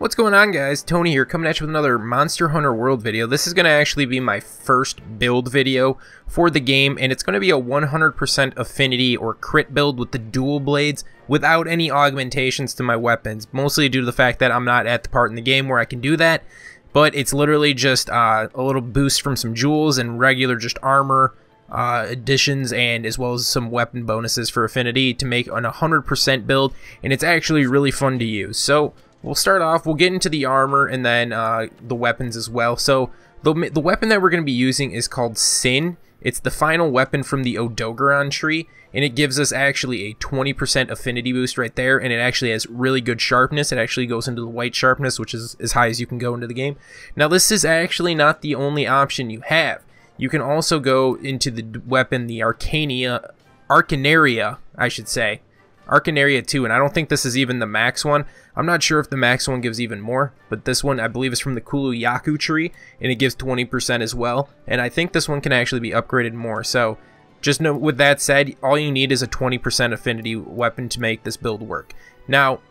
What's going on, guys? Tony here, coming at you with another Monster Hunter World video. This is going to actually be my first build video for the game, and it's going to be a 100% affinity or crit build with the dual blades without any augmentations to my weapons, mostly due to the fact that I'm not at the part in the game where I can do that, but it's literally just a little boost from some jewels and regular just armor additions, and as well as some weapon bonuses for affinity to make an 100% build, and it's actually really fun to use. So we'll start off, we'll get into the armor and then the weapons as well. So the weapon that we're going to be using is called Sin. It's the final weapon from the Odogaron tree, and it gives us actually a 20% affinity boost right there, and it actually has really good sharpness. It actually goes into the white sharpness, which is as high as you can go into the game. Now, this is actually not the only option you have. You can also go into the weapon, the Arcanaria, I should say. Arcanaria 2, and I don't think this is even the max one. I'm not sure if the max one gives even more, but this one I believe is from the Kulu-Yaku tree, and it gives 20% as well, and I think this one can actually be upgraded more. So just know, with that said, all you need is a 20% affinity weapon to make this build work. Now,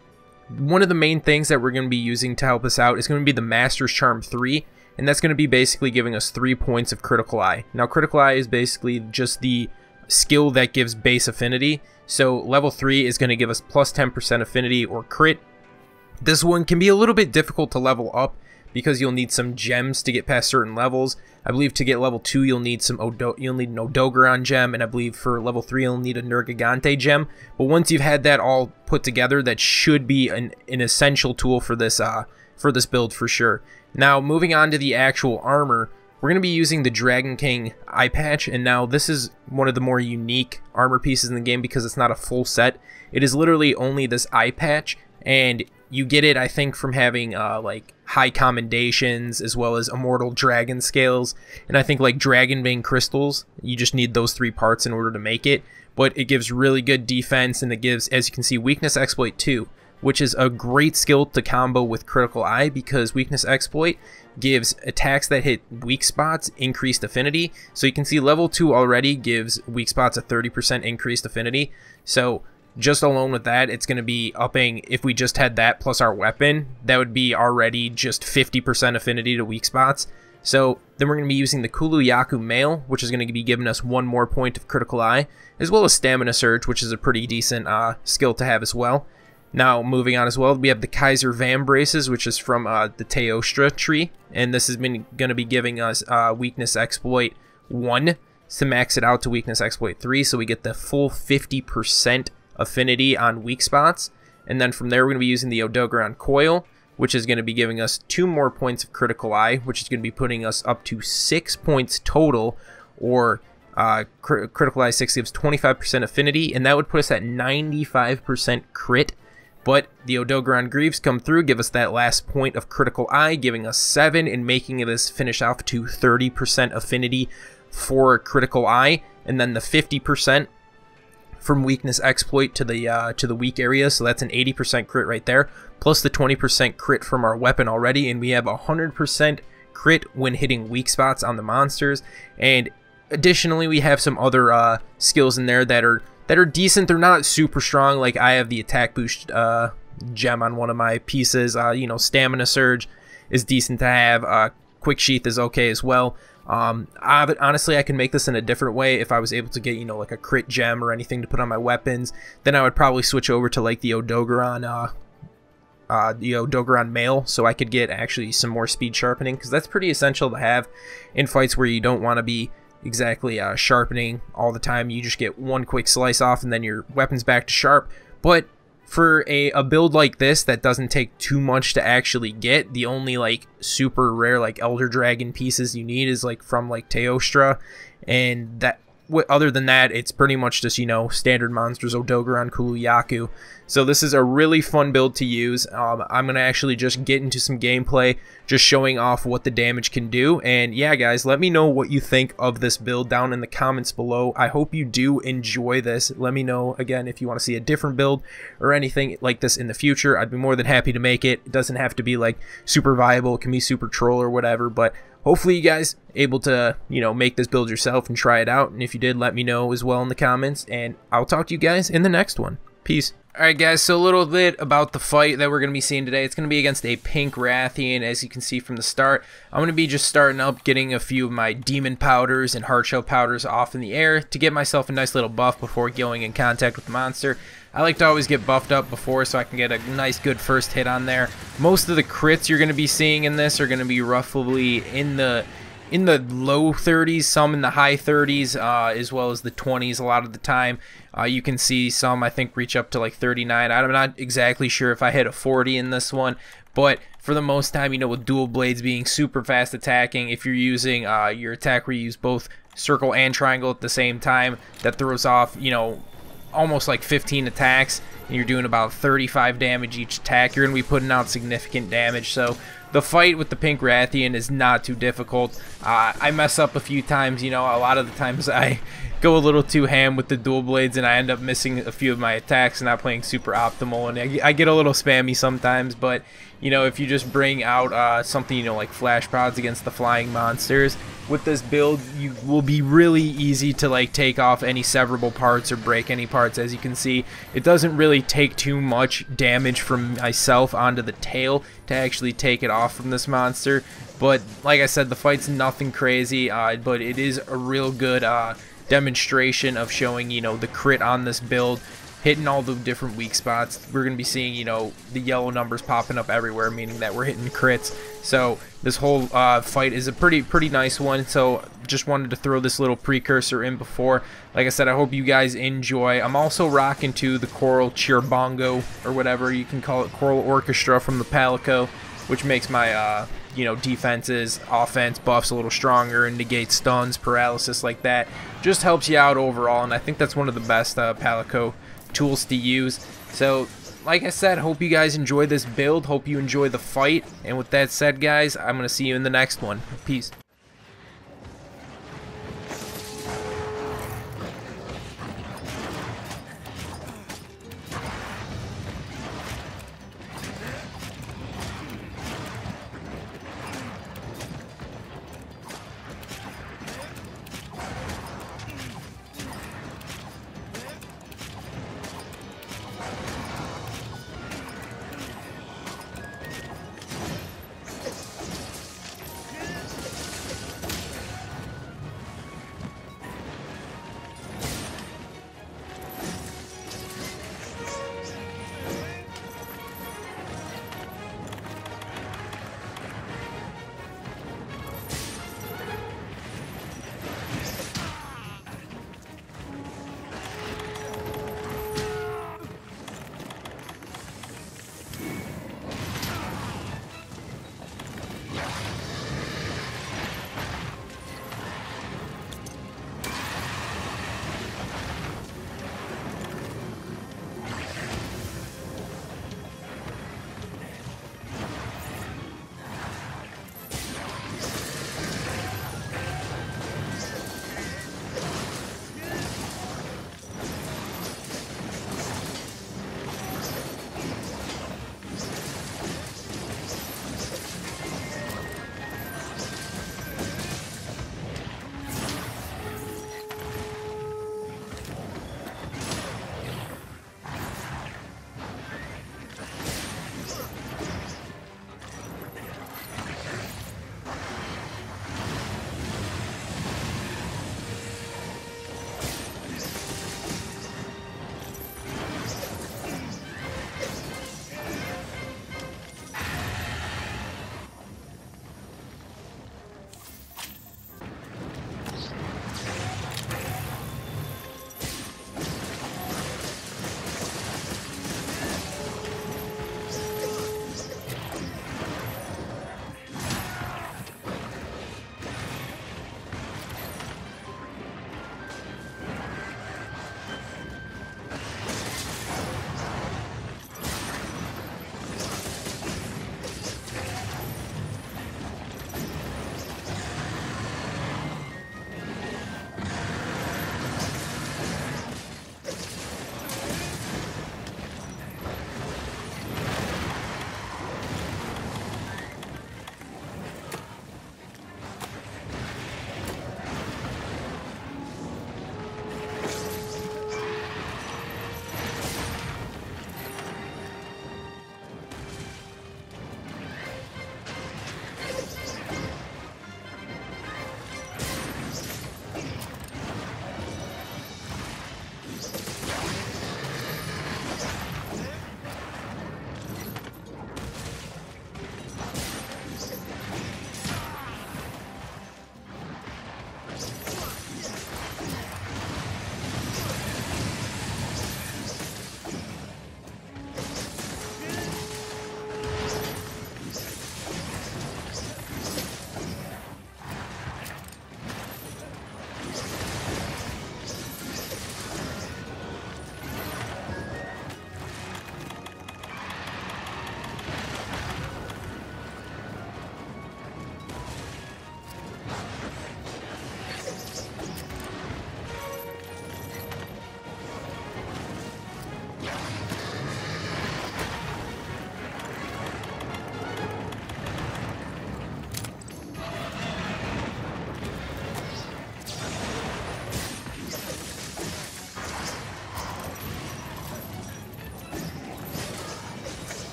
one of the main things that we're going to be using to help us out is going to be the Master's Charm 3, and that's going to be basically giving us 3 points of Critical Eye. Now, Critical Eye is basically just the skill that gives base affinity. So level 3 is going to give us plus 10% affinity or crit. This one can be a little bit difficult to level up because you'll need some gems to get past certain levels. I believe to get level 2 you'll need an Odogaron gem, and I believe for level 3 you'll need a Nergigante gem. But once you've had that all put together, that should be an essential tool for this build for sure. Now, moving on to the actual armor, we're going to be using the Dragon King eye patch, and now this is one of the more unique armor pieces in the game because it's not a full set. It is literally only this eye patch, and you get it, I think, from having like high commendations as well as immortal dragon scales, and I think like dragon vein crystals. You just need those 3 parts in order to make it, but it gives really good defense, and it gives, as you can see, weakness exploit 2, which is a great skill to combo with Critical Eye because weakness exploit gives attacks that hit weak spots increased affinity. So you can see level 2 already gives weak spots a 30% increased affinity. So just alone with that, it's going to be upping. If we just had that plus our weapon, that would be already just 50% affinity to weak spots. So then we're going to be using the Kulu-Yaku Mail, which is going to be giving us 1 more point of Critical Eye, as well as Stamina Surge, which is a pretty decent skill to have as well. Now, moving on as well, we have the Kaiser Van Braces, which is from the Teostra tree, and this is going to be giving us Weakness Exploit 1 to max it out to Weakness Exploit 3, so we get the full 50% affinity on weak spots. And then from there, we're going to be using the Odogaron Coil, which is going to be giving us 2 more points of Critical Eye, which is going to be putting us up to 6 points total, or Critical Eye 6 gives 25% affinity, and that would put us at 95% crit. But the Odogaron Greaves come through, give us that last point of Critical Eye, giving us 7 and making this finish off to 30% affinity for Critical Eye, and then the 50% from Weakness Exploit to the weak area, so that's an 80% crit right there, plus the 20% crit from our weapon already, and we have 100% crit when hitting weak spots on the monsters. And additionally, we have some other skills in there that are decent. They're not super strong. Like I have the attack boost gem on one of my pieces. You know, Stamina Surge is decent to have. Quick Sheath is okay as well. Honestly, I can make this in a different way. If I was able to get, you know, like a crit gem or anything to put on my weapons, then I would probably switch over to like the Odogaron Mail, so I could get actually some more speed sharpening, because that's pretty essential to have in fights where you don't want to be exactly sharpening all the time. You just get 1 quick slice off and then your weapon's back to sharp. But for a build like this that doesn't take too much to actually get, the only like super rare like Elder Dragon pieces you need is like from like Teostra, and that other than that, it's pretty much just, you know, standard monsters, Odogaron, Kulu-Yaku. So this is a really fun build to use. I'm going to actually just get into some gameplay, just showing off what the damage can do. And yeah, guys, let me know what you think of this build down in the comments below. I hope you do enjoy this. Let me know, again, if you want to see a different build or anything like this in the future. I'd be more than happy to make it. It doesn't have to be like super viable. It can be super troll or whatever, but hopefully you guys able to, you know, make this build yourself and try it out. And if you did, let me know as well in the comments, and I'll talk to you guys in the next one. Peace. Alright guys, so a little bit about the fight that we're going to be seeing today. It's going to be against a pink Rathian, as you can see from the start. I'm going to be just starting up, getting a few of my demon powders and hard shell powders off in the air to get myself a nice little buff before going in contact with the monster. I like to always get buffed up before so I can get a nice good first hit on there. Most of the crits you're going to be seeing in this are going to be roughly in the low 30s, some in the high 30s, as well as the 20s a lot of the time. You can see some, I think, reach up to like 39. I'm not exactly sure if I hit a 40 in this one, but for the most time, you know, with dual blades being super fast attacking, if you're using your attack where you use both circle and triangle at the same time, that throws off, you know, almost like 15 attacks, and you're doing about 35 damage each attack. You're going to be putting out significant damage, so the fight with the pink Rathian is not too difficult. I mess up a few times, you know, a lot of the times I go a little too ham with the dual blades and I end up missing a few of my attacks and not playing super optimal, and I get a little spammy sometimes, but you know, if you just bring out something, you know, like flash pods against the flying monsters, with this build you will be really easy to like take off any severable parts or break any parts. As you can see, it doesn't really take too much damage from myself onto the tail to actually take it off from this monster, but like I said, the fight's nothing crazy, but it is a real good demonstration of showing, you know, the crit on this build, hitting all the different weak spots. We're going to be seeing, you know, the yellow numbers popping up everywhere, meaning that we're hitting crits. So this whole fight is a pretty nice one. So just wanted to throw this little precursor in before. Like I said, I hope you guys enjoy. I'm also rocking to the Coral Cheerbongo, or whatever you can call it, Coral Orchestra from the Palico, which makes my you know, defenses, offense buffs a little stronger and negates stuns, paralysis, like that. Just helps you out overall, and I think that's one of the best Palico tools to use. So like I said, hope you guys enjoy this build, hope you enjoy the fight, and with that said guys, I'm gonna see you in the next one. Peace.